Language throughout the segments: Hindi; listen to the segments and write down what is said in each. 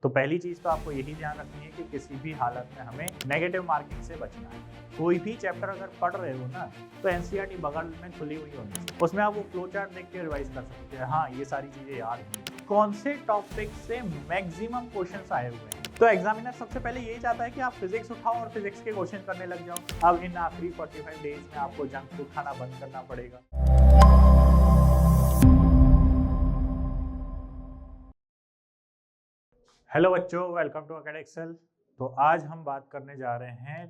तो पहली चीज तो आपको यही ध्यान रखनी है कि किसी भी हालत में हमें नेगेटिव मार्किंग से बचना है। कोई भी चैप्टर अगर पढ़ रहे हो ना तो एनसीईआरटी बगल में खुली हुई होनी चाहिए, उसमें आप वो फ्लो चार्ट देख के रिवाइज कर सकते हैं। हाँ, ये सारी चीजें याद हैं। कौन से टॉपिक से मैक्सिमम क्वेश्चंस आए हुए हैं, तो एग्जामिनर सबसे पहले यही चाहता है कि आप फिजिक्स उठाओ और फिजिक्स के क्वेश्चन करने लग जाओ। अब इन आखिरी 45 डेज में आपको जंक फूड खाना बंद करना पड़ेगा। हेलो बच्चों, वेलकम टू अकेडमी एक्सेल। तो आज हम बात करने जा रहे हैं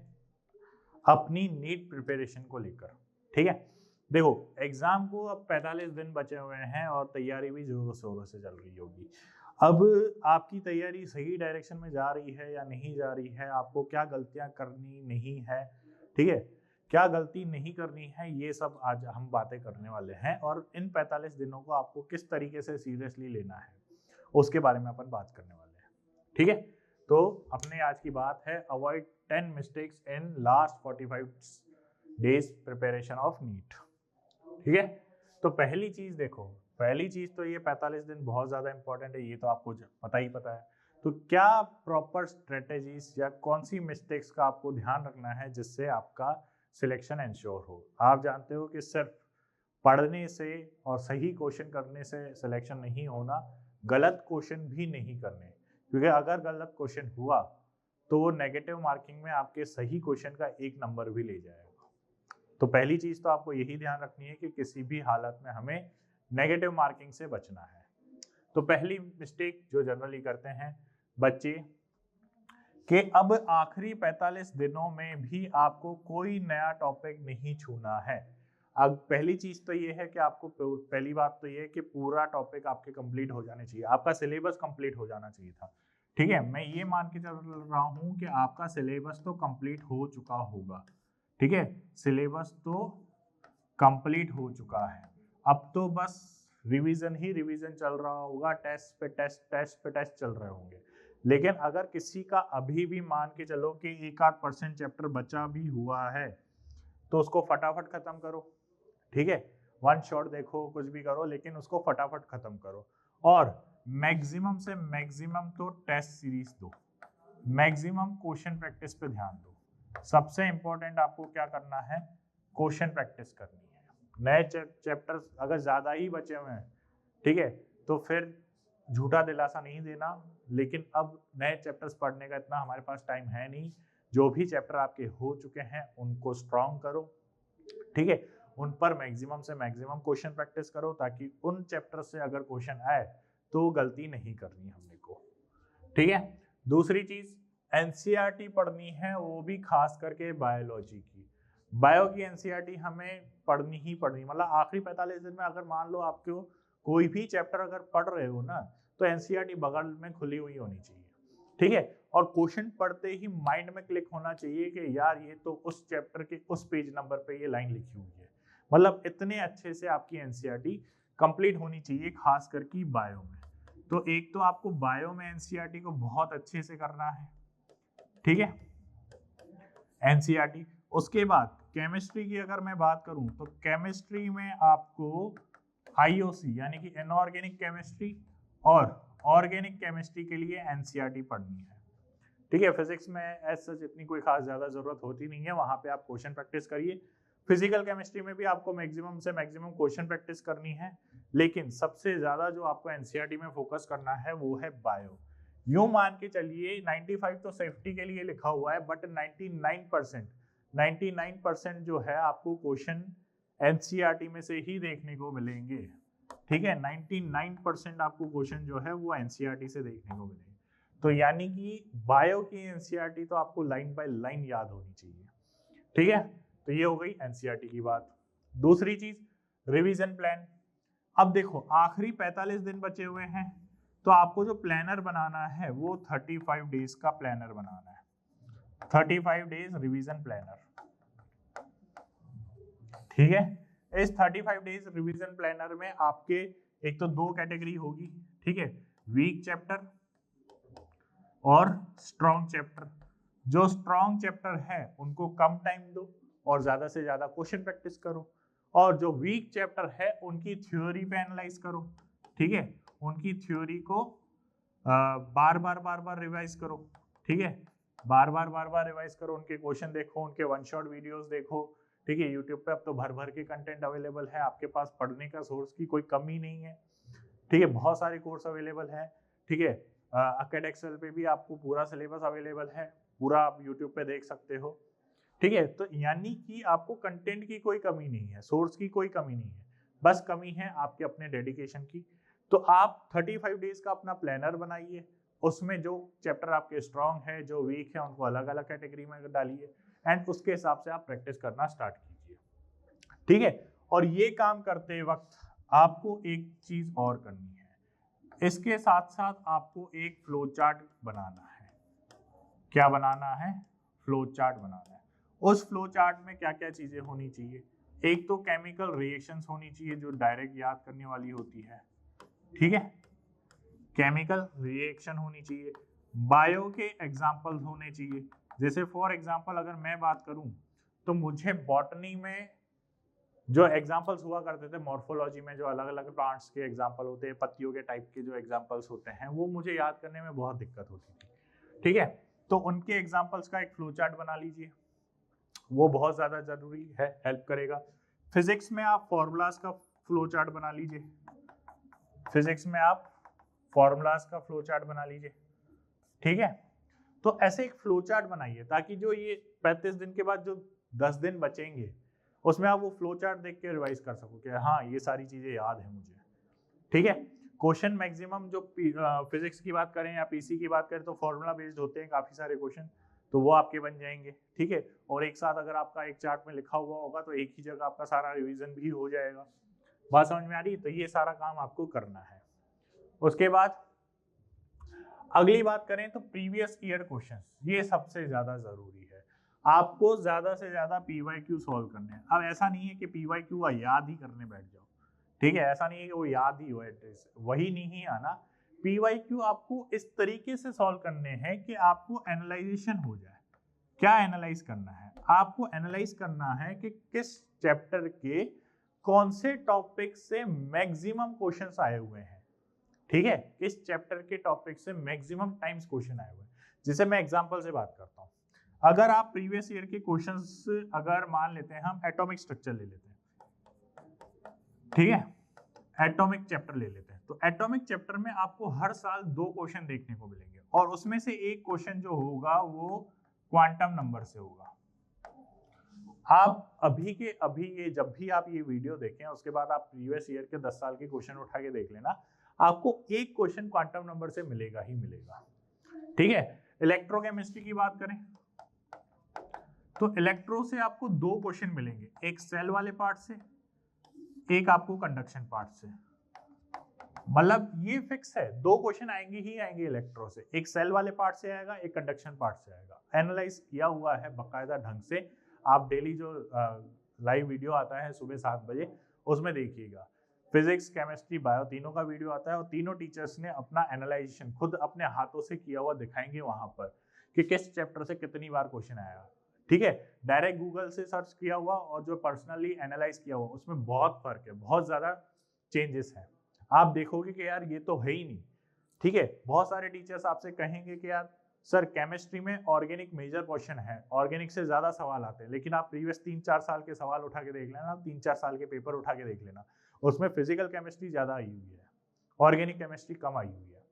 अपनी नीट प्रिपरेशन को लेकर। ठीक है, देखो एग्जाम को अब 45 दिन बचे हुए हैं और तैयारी भी जोरों शोरों से चल रही होगी। अब आपकी तैयारी सही डायरेक्शन में जा रही है या नहीं जा रही है, आपको क्या गलतियां करनी नहीं है, ठीक है, क्या गलती नहीं करनी है, ये सब आज हम बातें करने वाले हैं। और इन 45 दिनों को आपको किस तरीके से सीरियसली लेना है उसके बारे में अपन बात करने वाले हैं। ठीक है, तो अपने आज की बात है avoid 10 mistakes in last 45 days preparation of NEET. ठीक है, तो पहली चीज देखो, पहली चीज तो ये 45 दिन बहुत ज्यादा इंपॉर्टेंट है, ये तो आपको पता ही पता है। तो क्या प्रॉपर स्ट्रेटेजीज या कौन सी मिस्टेक्स का आपको ध्यान रखना है जिससे आपका सिलेक्शन इंश्योर हो। आप जानते हो कि सिर्फ पढ़ने से और सही क्वेश्चन करने से सिलेक्शन नहीं होना, गलत क्वेश्चन भी नहीं करने, क्योंकि अगर गलत क्वेश्चन हुआ तो वो नेगेटिव मार्किंग में आपके सही क्वेश्चन का 1 नंबर भी ले जाएगा। तो पहली चीज तो आपको यही ध्यान रखनी है कि किसी भी हालत में हमें नेगेटिव मार्किंग से बचना है। तो पहली मिस्टेक जो जनरली करते हैं बच्चे कि अब आखिरी 45 दिनों में भी आपको कोई नया टॉपिक नहीं छूना है। अब पहली चीज तो ये है कि आपको पहली बात तो ये है कि पूरा टॉपिक आपके कंप्लीट हो जाने चाहिए, आपका सिलेबस कंप्लीट हो जाना चाहिए था। ठीक है, मैं ये मान के चल रहा हूँ कि आपका सिलेबस तो कंप्लीट हो चुका होगा। ठीक है, सिलेबस तो कंप्लीट हो चुका है, अब तो बस रिवीजन ही रिवीजन चल रहा होगा, टेस्ट पे टेस्ट चल रहे होंगे। लेकिन अगर किसी का अभी भी मान के चलो कि 1-8% चैप्टर बचा भी हुआ है तो उसको फटाफट खत्म करो। ठीक है, वन शॉट देखो, कुछ भी करो, लेकिन उसको फटाफट खत्म करो। और मैक्सिमम से मैक्सिमम तो टेस्ट सीरीज दो, मैक्सिमम क्वेश्चन प्रैक्टिस पे ध्यान दो। सबसे इंपॉर्टेंट आपको क्या करना है, क्वेश्चन प्रैक्टिस करनी है। नए चैप्टर्स अगर ज्यादा ही बचे हुए हैं, ठीक है, तो फिर झूठा दिलासा नहीं देना, लेकिन अब नए चैप्टर्स पढ़ने का इतना हमारे पास टाइम है नहीं। जो भी चैप्टर आपके हो चुके हैं उनको स्ट्रॉन्ग करो। ठीक है, उन पर मैक्सिमम से मैक्सिमम क्वेश्चन प्रैक्टिस करो ताकि उन चैप्टर से अगर क्वेश्चन आए तो गलती नहीं करनी हमने को। ठीक है, दूसरी चीज एनसीईआरटी पढ़नी है, वो भी खास करके बायोलॉजी की। बायो की एनसीईआरटी हमें पढ़नी ही पढ़नी, मतलब आखिरी 45 दिन में अगर मान लो आपको कोई भी चैप्टर अगर पढ़ रहे हो ना तो एनसीईआरटी बगल में खुली हुई होनी चाहिए। ठीक है, और क्वेश्चन पढ़ते ही माइंड में क्लिक होना चाहिए कि यार ये तो उस चैप्टर के उस पेज नंबर पे ये लाइन लिखी हुई है। मतलब इतने अच्छे से आपकी एनसीईआरटी कंप्लीट होनी चाहिए, खास करके बायो में। तो एक तो आपको बायो में एनसीईआरटी को बहुत अच्छे से करना है। ठीक है, एनसीईआरटी। उसके बाद केमिस्ट्री की अगर मैं बात करूं तो केमिस्ट्री में आपको आईओसी यानी कि इनऑर्गेनिक केमिस्ट्री और ऑर्गेनिक केमिस्ट्री के लिए एनसीईआरटी पढ़नी है। ठीक है, फिजिक्स में एज सच इतनी कोई खास ज्यादा जरूरत होती नहीं है, वहां पे आप क्वेश्चन प्रैक्टिस करिए। फिजिकल केमिस्ट्री में भी आपको मैक्सिमम से मैक्सिमम क्वेश्चन प्रैक्टिस करनी है, लेकिन सबसे ज्यादा जो आपको एनसीईआरटी में फोकस करना है वो है बायो। यूं मान के चलिए 95 तो सेफ्टी के लिए लिखा हुआ है, बट 99% जो है आपको क्वेश्चन एनसीईआरटी में से ही देखने को मिलेंगे। ठीक है, 99% आपको क्वेश्चन जो है वो एनसीईआरटी से देखने को मिलेंगे। तो यानी कि बायो की एनसीईआरटी तो आपको लाइन बाय लाइन याद होनी चाहिए। ठीक है, तो ये हो गई एनसीईआरटी की बात। दूसरी चीज रिवीजन प्लान। अब देखो आखिरी 45 दिन बचे हुए हैं, तो आपको जो प्लानर बनाना है वो 35 डेज का प्लानर बनाना है। 35 डेज रिवीजन प्लानर। ठीक है, इस 35 डेज रिवीजन प्लानर में आपके एक तो 2 कैटेगरी होगी। ठीक है, वीक चैप्टर और स्ट्रॉन्ग चैप्टर। जो स्ट्रॉन्ग चैप्टर है उनको कम टाइम दो और ज्यादा से ज्यादा क्वेश्चन प्रैक्टिस करो, और जो वीक चैप्टर है उनकी थ्योरी पे एनालाइज करो। ठीक है, उनकी थ्योरी को बार बार रिवाइज करो, ठीक है, बार बार रिवाइज करो, उनके क्वेश्चन देखो, उनके वन शॉट वीडियोस देखो, ठीक है। यूट्यूब पे अब तो भर भर के कंटेंट अवेलेबल है, आपके पास पढ़ने का सोर्स की कोई कमी नहीं है, ठीक है, बहुत सारे कोर्स अवेलेबल है, ठीक है। अकेडेक्सल पे भी आपको पूरा सिलेबस अवेलेबल है, पूरा आप यूट्यूब पे देख सकते हो, ठीक है। तो यानी कि आपको कंटेंट की कोई कमी नहीं है, सोर्स की कोई कमी नहीं है, बस कमी है आपके अपने डेडिकेशन की। तो आप 35 डेज का अपना प्लानर बनाइए, उसमें जो चैप्टर आपके स्ट्रांग है, जो वीक है, उनको अलग अलग कैटेगरी में डालिए एंड उसके हिसाब से आप प्रैक्टिस करना स्टार्ट कीजिए, ठीक है। और ये काम करते वक्त आपको एक चीज और करनी है, इसके साथ साथ आपको एक फ्लो चार्ट बनाना है। क्या बनाना है? फ्लो चार्ट बनाना है। उस फ्लो चार्ट में क्या क्या चीजें होनी चाहिए? एक तो केमिकल रिएक्शंस होनी चाहिए जो डायरेक्ट याद करने वाली होती है, ठीक है, केमिकल रिएक्शन होनी चाहिए। बायो के एग्जाम्पल्स होने चाहिए, जैसे फॉर एग्जाम्पल अगर मैं बात करूं तो मुझे बॉटनी में जो एग्जाम्पल्स हुआ करते थे, मॉर्फोलॉजी में जो अलग अलग प्लांट्स के एग्जाम्पल होते हैं, पत्तियों के टाइप के जो एग्जाम्पल्स होते हैं, वो मुझे याद करने में बहुत दिक्कत होती थी, ठीक है। तो उनके एग्जाम्पल्स का एक फ्लो चार्ट बना लीजिए, वो बहुत ज़्यादा जरूरी है, हेल्प करेगा। फिजिक्स में आप फॉर्मूलाज का फ्लो चार्ट बना लीजिए, फिजिक्स में आप फॉर्मूलाज का फ्लो चार्ट बना लीजिए, ठीक है। तो ऐसे एक फ्लो चार्ट बनाइए ताकि जो ये 35 दिन के बाद जो 10 दिन बचेंगे उसमें आप वो फ्लो चार्ट देख के रिवाइज कर सको कि हाँ ये सारी चीजें याद है मुझे, ठीक है। क्वेश्चन मैक्सिमम जो फिजिक्स की बात करें या पीसी की बात करें तो फॉर्मूला बेस्ड होते हैं काफी सारे क्वेश्चन, तो वो आपके बन जाएंगे, ठीक है। और एक साथ अगर आपका एक चार्ट में लिखा हुआ होगा तो एक ही जगह आपका सारा रिवीजन भी हो जाएगा। बात समझ में आ रही है? तो ये सारा काम आपको करना है। उसके बाद अगली बात करें तो प्रीवियस ईयर क्वेश्चंस, ये सबसे ज्यादा जरूरी है। आपको ज्यादा से ज्यादा पीवाईक्यू सॉल्व करने हैं। अब ऐसा नहीं है कि पीवाईक्यू याद ही करने बैठ जाओ, ठीक है, ऐसा नहीं है कि वो याद ही हो एड्रेस वही नहीं आना। पीवाईक्यू आपको इस तरीके से सॉल्व करने हैं कि आपको एनालाइजेशन हो जाए। क्या एनालाइज करना है? आपको एनालाइज करना है कि किस चैप्टर के कौन से टॉपिक से मैक्सिमम क्वेश्चंस आए हुए हैं, ठीक है, किस चैप्टर के टॉपिक से मैक्सिमम टाइम्स क्वेश्चन आए हुए हैं। जैसे मैं एग्जांपल से बात करता हूँ, अगर आप प्रीवियस ईयर के क्वेश्चंस अगर मान लेते हैं, हम एटॉमिक स्ट्रक्चर ले लेते हैं, ठीक है, एटॉमिक चैप्टर ले लेते हैं, तो एटॉमिक चैप्टर में आपको हर साल 2 क्वेश्चन देखने को मिलेंगे और उसमें से एक क्वेश्चन जो होगा वो क्वांटम नंबर से होगा। आप अभी के अभी ये जब भी आप ये वीडियो देखें उसके बाद आप प्रीवियस ईयर के 10 साल के क्वेश्चन उठा के देख लेना, आपको एक क्वेश्चन क्वांटम नंबर से मिलेगा ही मिलेगा, ठीक है। इलेक्ट्रोकेमिस्ट्री की बात करें तो इलेक्ट्रो से आपको 2 क्वेश्चन मिलेंगे, एक सेल वाले पार्ट से, एक आपको कंडक्शन पार्ट से। मतलब ये फिक्स है, 2 क्वेश्चन आएंगे ही आएंगे इलेक्ट्रो से, एक सेल वाले पार्ट से आएगा, एक कंडक्शन पार्ट से आएगा। एनालाइज किया हुआ है बकायदा ढंग से, आप डेली जो लाइव वीडियो आता है सुबह 7 बजे उसमें देखिएगा, फिजिक्स केमिस्ट्री बायो तीनों का वीडियो आता है और तीनों टीचर्स ने अपना एनालाइजेशन खुद अपने हाथों से किया हुआ दिखाएंगे वहां पर कि किस चैप्टर से कितनी बार क्वेश्चन आया, ठीक है। डायरेक्ट गूगल से सर्च किया हुआ और जो पर्सनली एनालाइज किया हुआ उसमें बहुत फर्क है, बहुत ज्यादा चेंजेस है। आप देखोगे कि यार ये तो है ही नहीं, ठीक है। बहुत सारे टीचर्स आपसे कहेंगे कि यार सर केमिस्ट्री में ऑर्गेनिक मेजर क्वेश्चन है, ऑर्गेनिक से ज्यादा सवाल आते हैं, लेकिन आप प्रीवियस 3-4 साल के सवाल उठा के देख लेना, 3-4 साल के पेपर उठा के देख लेना, उसमें फिजिकल केमिस्ट्री ज्यादा आई हुई है, ऑर्गेनिक केमिस्ट्री कम आई हुई है।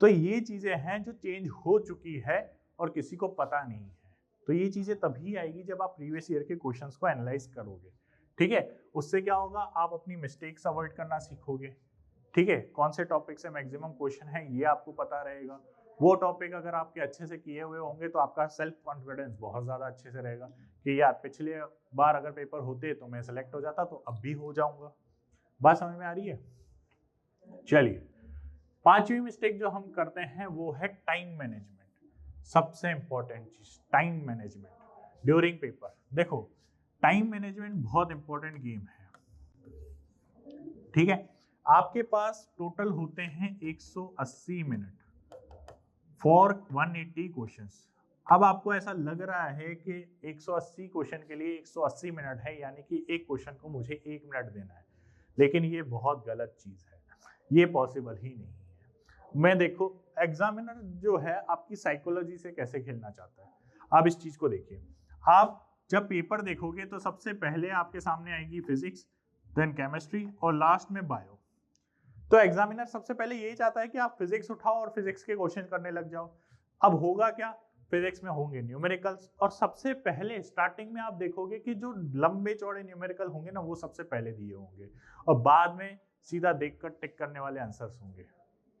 तो ये चीजें हैं जो चेंज हो चुकी है और किसी को पता नहीं है। तो ये चीजें तभी आएगी जब आप प्रीवियस ईयर के क्वेश्चंस को एनालाइज करोगे, ठीक है। उससे क्या होगा, आप अपनी मिस्टेक्स अवॉइड करना सीखोगे, ठीक है। कौन से टॉपिक से मैक्सिमम क्वेश्चन है ये आपको पता रहेगा। वो टॉपिक अगर आपके अच्छे से किए हुए होंगे तो आपका सेल्फ कॉन्फिडेंस बहुत ज्यादा अच्छे से रहेगा कि यार पिछले बार अगर पेपर होते तो मैं सेलेक्ट हो जाता, तो अब भी हो जाऊंगा। बात समझ में आ रही है? चलिए, 5वीं मिस्टेक जो हम करते हैं वो है टाइम मैनेजमेंट। सबसे इंपॉर्टेंट चीज टाइम मैनेजमेंट ड्यूरिंग पेपर। देखो टाइम मैनेजमेंट बहुत इंपॉर्टेंट गेम है, ठीक है। आपके पास टोटल होते हैं 180 मिनट फॉर 180 क्वेश्चंस। अब आपको ऐसा लग रहा है कि 180 क्वेश्चन के लिए 180 मिनट है, यानी कि एक क्वेश्चन को मुझे 1 मिनट देना है, लेकिन ये बहुत गलत चीज है, ये पॉसिबल ही नहीं है। मैं देखो एग्जामिनर जो है आपकी साइकोलॉजी से कैसे खेलना चाहता है, आप इस चीज को देखिए। आप जब पेपर देखोगे तो सबसे पहले आपके सामने आएगी फिजिक्स, देन केमिस्ट्री और लास्ट में बायो। तो एग्जामिनर सबसे पहले यही चाहता है कि आप फिजिक्स उठाओ और फिजिक्स के क्वेश्चन करने लग जाओ। अब होगा क्या, फिजिक्स में होंगे न्यूमेरिकल्स, और सबसे पहले स्टार्टिंग में आप देखोगे कि जो लंबे चौड़े न्यूमेरिकल होंगे ना वो सबसे पहले दिए होंगे, और बाद में सीधा देखकर टिक करने वाले आंसर्स होंगे,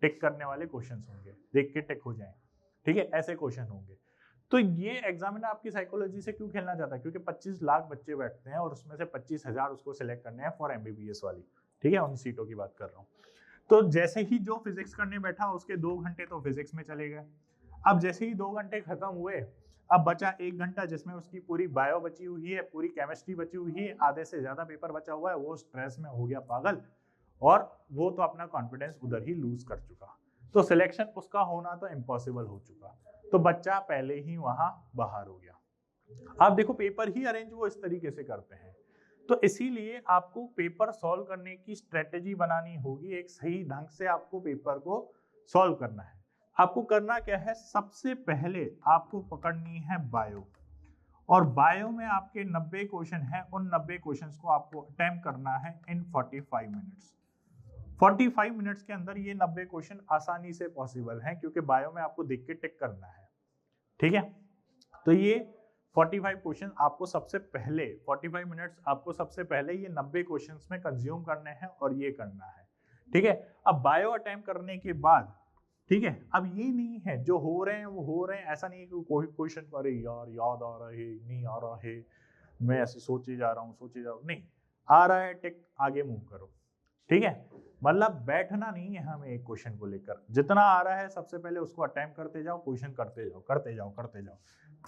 टिक करने वाले क्वेश्चंस होंगे, देख के टिक हो जाएं, ठीक है, ऐसे क्वेश्चन होंगे। तो ये एग्जामिनर आपकी साइकोलॉजी से क्यों खेलना चाहता है, क्योंकि 25 लाख बच्चे बैठते हैं और उसमें से 25,000 उसको सिलेक्ट करने हैं फॉर एमबीबीएस वाली, ठीक है, उन सीटों की बात कर रहा हूँ। तो जैसे ही जो फिजिक्स करने बैठा उसके 2 घंटे तो फिजिक्स में चले गए। अब जैसे ही 2 घंटे खत्म हुए, अब बचा 1 घंटा जिसमें उसकी पूरी बायो बची हुई है, पूरी केमिस्ट्री बची हुई है, आधे से ज्यादा पेपर बचा हुआ है, वो स्ट्रेस में हो गया पागल, और वो तो अपना कॉन्फिडेंस उधर ही लूज कर चुका। तो सिलेक्शन उसका होना तो इम्पॉसिबल हो चुका, तो बच्चा पहले ही वहां बाहर हो गया। आप देखो पेपर ही अरेंज वो इस तरीके से करते हैं, तो इसीलिए आपको पेपर सॉल्व करने की स्ट्रेटेजी बनानी होगी, एक सही ढंग से आपको पेपर को सॉल्व करना है। आपको करना क्या है, सबसे पहले आपको पकड़नी है बायो, और बायो में आपके 90 क्वेश्चन हैं, उन 90 क्वेश्चंस को आपको अटेम्प्ट करना है इन 45 मिनट्स। 45 मिनट्स के अंदर ये 90 क्वेश्चन आसानी से पॉसिबल हैं, क्योंकि बायो में आपको देख के टिक करना है, ठीक है। तो ये 45 क्वेश्चन आपको सबसे पहले 45 मिनट्स आपको सबसे पहले ये 90 क्वेश्चंस में कंज्यूम करने हैं और ये करना है, ठीक है। अब बायो अटेम्प्ट करने के बाद, ठीक है, अब ये नहीं है जो हो रहे हैं वो हो रहे हैं, ऐसा नहीं है कि कोई क्वेश्चन अरे यार याद आ रहा है नहीं आ रहा है, मैं ऐसे सोचे जा रहा हूँ, नहीं आ रहा है टिक, आगे मूव करो, ठीक है। मतलब बैठना नहीं है हमें एक क्वेश्चन को लेकर, जितना आ रहा है सबसे पहले उसको अटेम्प्ट करते जाओ, क्वेश्चन करते जाओ करते जाओ करते जाओ।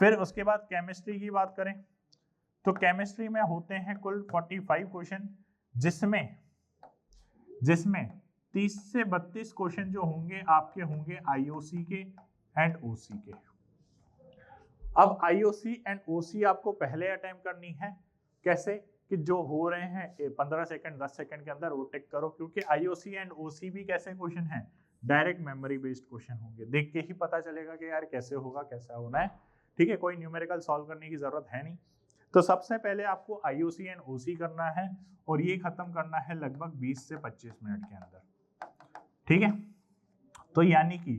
फिर उसके बाद केमिस्ट्री की बात करें तो केमिस्ट्री में होते हैं कुल 45 क्वेश्चन, जिसमें 30 से 32 क्वेश्चन जो होंगे आपके होंगे आईओसी के एंड ओसी के। अब आईओसी एंड ओसी आपको पहले अटेम्प्ट करनी है, कैसे कि जो हो रहे हैं 15 सेकंड 10 सेकंड के अंदर वो टिक करो, क्योंकि आईओसी एंड ओसी भी कैसे क्वेश्चन हैं, डायरेक्ट मेमोरी बेस्ड क्वेश्चन होंगे, देख के ही पता चलेगा कि यार कैसे होगा कैसा होना है, ठीक है, कोई न्यूमेरिकल सॉल्व करने की जरूरत है नहीं। तो सबसे पहले आपको आईओसी एंड ओसी करना है, और ये खत्म करना है लगभग 20 से 25 मिनट के अंदर, ठीक है। तो यानी कि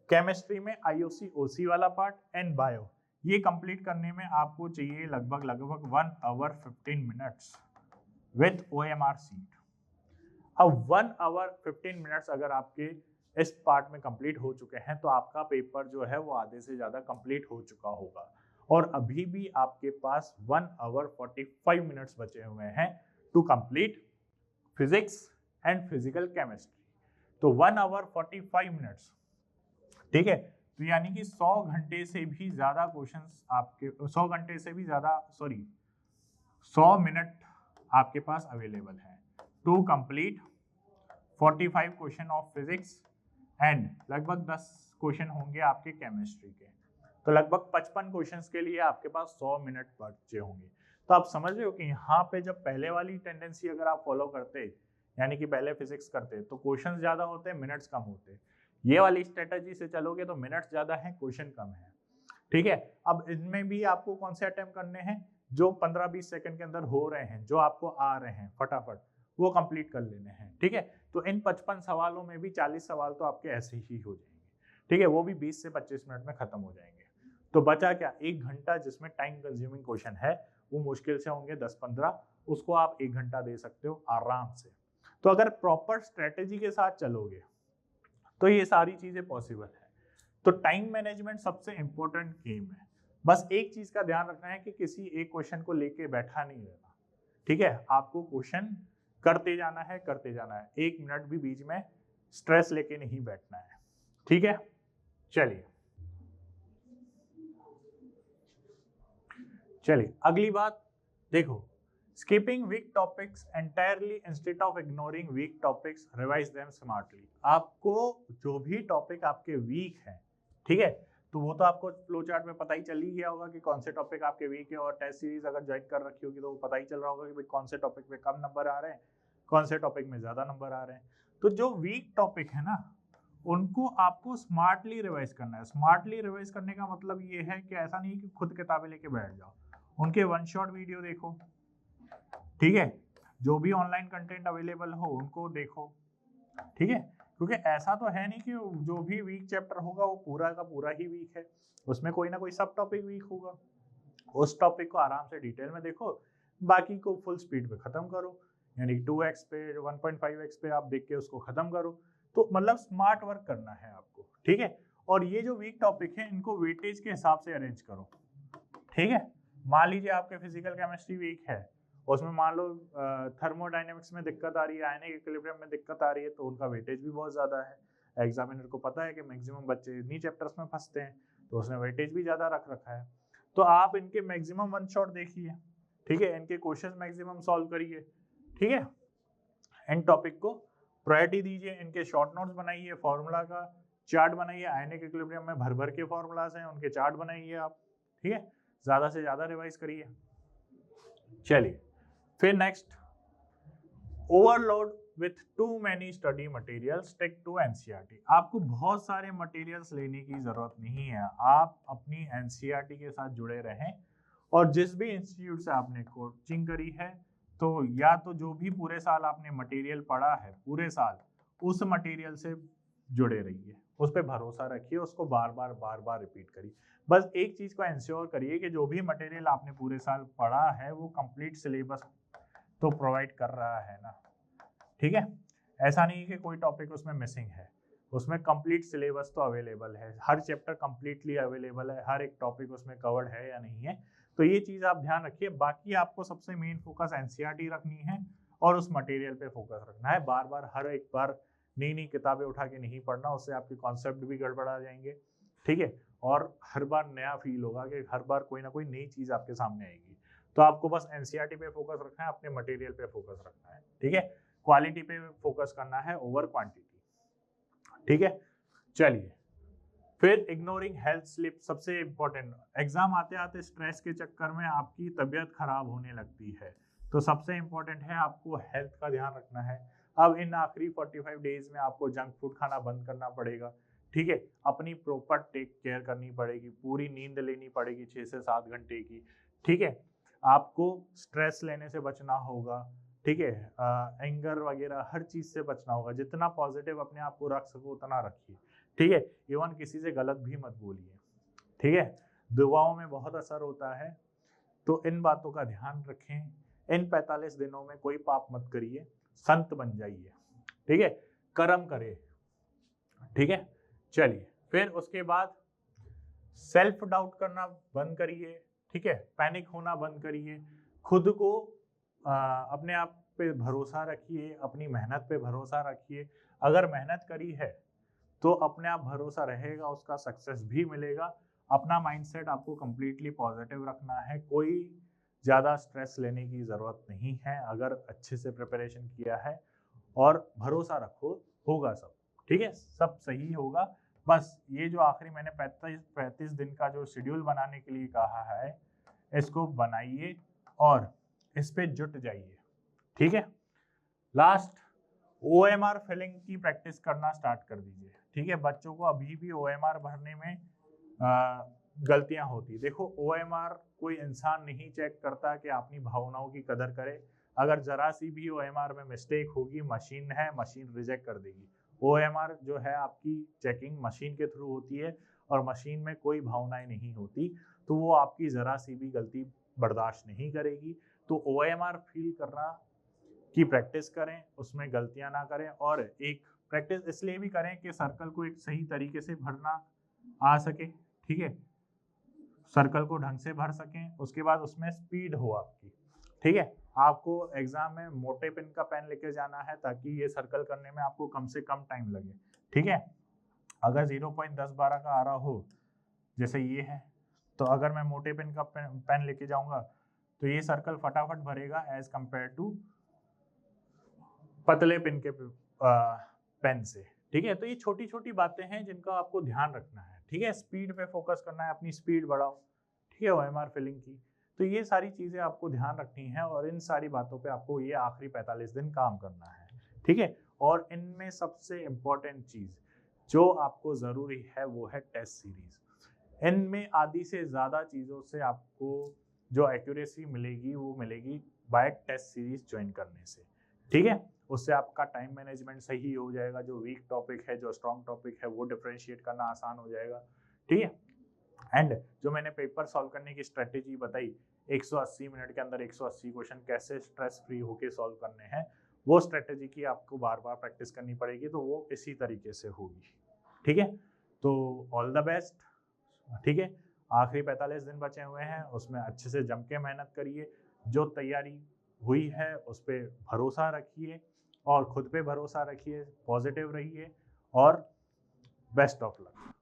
केमिस्ट्री में आईओसी ओसी वाला पार्ट एंड बायो, ये कंप्लीट करने में आपको चाहिए लगभग 1 hour 15 minutes with OMR sheet. अब 1 आवर 15 मिनट्स अगर आपके इस पार्ट में कंप्लीट हो चुके हैं तो आपका पेपर जो है वो आधे से ज्यादा कंप्लीट हो चुका होगा, और अभी भी आपके पास 1 आवर 45 मिनट्स बचे हुए हैं to complete physics and physical chemistry. तो 1 आवर 45 मिनट्स, ठीक है, तो यानी कि 100 घंटे से भी ज्यादा क्वेश्चंस आपके 100 घंटे से भी ज्यादा 100 मिनट आपके पास अवेलेबल है to complete 45 question of physics and लगभग 10 क्वेश्चन होंगे आपके केमिस्ट्री के, तो लगभग 55 क्वेश्चंस के लिए आपके पास 100 मिनट बचे होंगे। तो आप समझ रहे हो कि यहाँ पे जब पहले वाली टेंडेंसी अगर आप फॉलो करते, यानी कि पहले फिजिक्स करते तो क्वेश्चंस ज्यादा होते, मिनट्स कम होते, ये वाली स्ट्रेटजी से चलोगे तो मिनट्स ज्यादा हैं, क्वेश्चन कम है, ठीक है। अब इनमें भी आपको कौन से अटेम्प्ट करने हैं, जो 15-20 सेकंड के अंदर हो रहे हैं, जो आपको आ रहे हैं फटाफट वो कंप्लीट कर लेने हैं, ठीक है। तो इन 55 सवालों में भी 40 सवाल तो आपके ऐसे ही हो जाएंगे, ठीक है, वो भी 20 से 25 मिनट में खत्म हो जाएंगे। तो बचा क्या, 1 घंटा, जिसमें टाइम कंज्यूमिंग क्वेश्चन है वो मुश्किल से होंगे 10-15, उसको आप 1 घंटा दे सकते हो आराम से। तो अगर प्रॉपर स्ट्रेटेजी के साथ चलोगे तो ये सारी चीजें पॉसिबल है। तो टाइम मैनेजमेंट सबसे इंपॉर्टेंट गेम है, बस एक चीज का ध्यान रखना है कि किसी एक क्वेश्चन को लेके बैठा नहीं रहना, ठीक है, आपको क्वेश्चन करते जाना है 1 मिनट भी बीच में स्ट्रेस लेके नहीं बैठना है, ठीक है। चलिए अगली बात देखो, skipping weak topics entirely instead of ignoring weak topics, revise them smartly। आपको जो भी टॉपिक आपके वीक हैं, ठीक है, तो वो तो आपको फ्लो चार्ट में पता ही चल ही गया होगा कि कौन से टॉपिक आपके वीक है, और टेस्ट सीरीज अगर ज्वाइन कर रखी होगी तो वो पता ही चल रहा होगा कि भाई कौन से टॉपिक में कम नंबर आ रहे हैं, कौन से टॉपिक में ज्यादा नंबर आ रहे हैं। तो जो वीक टॉपिक है ना उनको आपको स्मार्टली रिवाइज करना है। स्मार्टली रिवाइज करने का मतलब ये है कि ऐसा नहीं कि खुद किताबें लेके बैठ जाओ, उनके वन शॉट वीडियो देखो, ठीक है, जो भी ऑनलाइन कंटेंट अवेलेबल हो उनको देखो, ठीक है, क्योंकि ऐसा तो है नहीं कि जो भी वीक चैप्टर होगा वो पूरा का पूरा ही वीक है, उसमें कोई ना कोई सब टॉपिक वीक होगा। उस टॉपिक को आराम से डिटेल में देखो, बाकी को फुल स्पीड पे खत्म करो, यानी 2x पे 1.5x पे आप देख के उसको खत्म करो। तो मतलब स्मार्ट वर्क करना है आपको, ठीक है। और ये जो वीक टॉपिक है इनको वेटेज के हिसाब से अरेंज करो, ठीक है। मान लीजिए आपके फिजिकल केमिस्ट्री वीक है, उसमें मान लो थर्मोडायनेमिक्स में दिक्कत आ रही है, आयनिक इक्विलिब्रियम में दिक्कत आ रही है, तो उनका वेटेज भी बहुत ज़्यादा है। एग्जामिनर को पता है कि मैक्सिमम बच्चे इन्हीं चैप्टर्स में फंसते हैं, तो उसने वेटेज भी ज़्यादा रख रखा है। तो आप इनके मैक्सिमम वन शॉट देखिए, ठीक है, इनके क्वेश्चन मैक्सिमम सॉल्व करिए, ठीक है। इन टॉपिक को प्रायोरिटी दीजिए, इनके शॉर्ट नोट्स बनाइए, फॉर्मूला का चार्ट बनाइए, आयनिक इक्विलिब्रियम में भर भर के फॉर्मूलाज हैं उनके चार्ट बनाइए आप, ठीक है, ज़्यादा से ज़्यादा रिवाइज करिए। चलिए फिर next, overload with too many study material, stick to NCERT. आपको बहुत सारे मटेरियल्स लेने की जरूरत नहीं है, आप अपनी एनसीईआरटी के साथ जुड़े रहें, और जिस भी इंस्टीट्यूट से आपने कोचिंग करी है, तो या तो जो भी पूरे साल आपने मटेरियल पढ़ा है पूरे साल, उस मटेरियल से जुड़े रहिए, उस पर भरोसा रखिए, उसको बार बार रिपीट करिए। बस एक चीज़ को इंश्योर करिए कि जो भी मटेरियल आपने पूरे साल पढ़ा है वो कंप्लीट सिलेबस तो प्रोवाइड कर रहा है ना, ठीक है। ऐसा नहीं कि कोई टॉपिक उसमें मिसिंग है, उसमें कंप्लीट सिलेबस तो अवेलेबल है, हर चैप्टर कंप्लीटली अवेलेबल है, हर एक टॉपिक उसमें कवर्ड है या नहीं है, तो ये चीज़ आप ध्यान रखिए। बाकी आपको सबसे मेन फोकस एनसीईआरटी रखनी है और उस मटेरियल पे फोकस रखना है। बार बार हर एक बार नई नई किताबें उठा के नहीं पढ़ना, उससे आपके कॉन्सेप्ट भी गड़बड़ा जाएंगे, ठीक है, और हर बार नया फील होगा कि हर बार कोई ना कोई नई चीज़ आपके सामने आएगी। तो आपको बस एनसीईआरटी पे फोकस रखना है, अपने मटेरियल पे फोकस रखना है, ठीक है, क्वालिटी पे फोकस करना है ओवर क्वांटिटी, ठीक है। चलिए फिर इग्नोरिंग हेल्थ स्लिप, सबसे इंपॉर्टेंट, एग्जाम आते आते स्ट्रेस के चक्कर में आपकी तबीयत खराब होने लगती है, तो सबसे इंपॉर्टेंट है आपको हेल्थ का ध्यान रखना है। अब इन आखिरी 45 डेज में आपको जंक फूड खाना बंद करना पड़ेगा, ठीक है, अपनी प्रॉपर टेक केयर करनी पड़ेगी, पूरी नींद लेनी पड़ेगी 6 से 7 घंटे की, ठीक है, आपको स्ट्रेस लेने से बचना होगा, ठीक है, एंगर वगैरह हर चीज़ से बचना होगा, जितना पॉजिटिव अपने आप को रख सको उतना रखिए, ठीक है, इवन किसी से गलत भी मत बोलिए, ठीक है, दुआओं में बहुत असर होता है, तो इन बातों का ध्यान रखें। इन 45 दिनों में कोई पाप मत करिए, संत बन जाइए, ठीक है, कर्म करे, ठीक है। चलिए फिर उसके बाद सेल्फ डाउट करना बंद करिए, ठीक है, पैनिक होना बंद करिए, खुद को अपने आप पे भरोसा रखिए, अपनी मेहनत पे भरोसा रखिए, अगर मेहनत करी है तो अपने आप भरोसा रहेगा, उसका सक्सेस भी मिलेगा। अपना माइंडसेट आपको कंप्लीटली पॉजिटिव रखना है, कोई ज़्यादा स्ट्रेस लेने की ज़रूरत नहीं है, अगर अच्छे से प्रिपरेशन किया है और भरोसा रखो, होगा सब, ठीक है, सब सही होगा। बस ये जो आखिरी मैंने 35 दिन का जो शेड्यूल बनाने के लिए कहा है, इसको बनाइए और इस पे जुट जाइए, ठीक है। लास्ट, OMR फिलिंग की प्रैक्टिस करना स्टार्ट कर दीजिए, ठीक है, बच्चों को अभी भी OMR भरने में गलतियां होती। देखो OMR कोई इंसान नहीं चेक करता कि अपनी भावनाओं की कदर करे, अगर जरा सी भी OMR में मिस्टेक होगी, मशीन है, मशीन रिजेक्ट कर देगी। OMR जो है आपकी चेकिंग मशीन के थ्रू होती है और मशीन में कोई भावनाएं नहीं होती, तो वो आपकी जरा सी भी गलती बर्दाश्त नहीं करेगी। तो OMR फील करना की प्रैक्टिस करें, उसमें गलतियां ना करें, और एक प्रैक्टिस इसलिए भी करें कि सर्कल को एक सही तरीके से भरना आ सके, ठीक है, सर्कल को ढंग से भर सकें, उसके बाद उसमें स्पीड हो आपकी, ठीक है। आपको एग्जाम में मोटे पेन का पेन लेके जाना है ताकि ये सर्कल करने में आपको कम से कम टाइम लगे, ठीक है। अगर 0.10-12 का आ रहा हो, जैसे ये है, तो अगर मैं मोटे पेन का पेन लेके जाऊंगा तो ये सर्कल फटाफट भरेगा एज कंपेयर टू पतले पेन के पेन से, ठीक है। तो ये छोटी छोटी बातें हैं जिनका आपको ध्यान रखना है, ठीक है, स्पीड पे फोकस करना है, अपनी स्पीड बढ़ाओ, ठीक है, OMR फिलिंग की। तो ये सारी चीजें आपको ध्यान रखनी है और इन सारी बातों पे आपको ये आखिरी 45 दिन काम करना है, ठीक है। और इनमें सबसे इम्पोर्टेंट चीज, जो आपको ज़रूरी है वो है टेस्ट सीरीज। इनमें आधी से ज़्यादा चीज़ों से आपको जो एक्यूरेसी मिलेगी वो मिलेगी बाय टेस्ट सीरीज ज्वाइन करने से, ठीक है। उससे आपका टाइम मैनेजमेंट सही हो जाएगा, जो वीक टॉपिक है जो स्ट्रॉन्ग टॉपिक है वो डिफरेंशिएट करना आसान हो जाएगा, ठीक है। एंड जो मैंने पेपर सॉल्व करने की स्ट्रेटेजी बताई, 180 मिनट के अंदर 180 क्वेश्चन कैसे स्ट्रेस फ्री होके सॉल्व करने हैं, वो स्ट्रेटेजी की आपको बार बार प्रैक्टिस करनी पड़ेगी, तो वो इसी तरीके से होगी, ठीक है। तो ऑल द बेस्ट, ठीक है। आखिरी 45 दिन बचे हुए हैं, उसमें अच्छे से जम के मेहनत करिए। जो तैयारी हुई है उस पर भरोसा रखिए और खुद पे भरोसा रखिए, पॉजिटिव रहिए और बेस्ट ऑफ लक।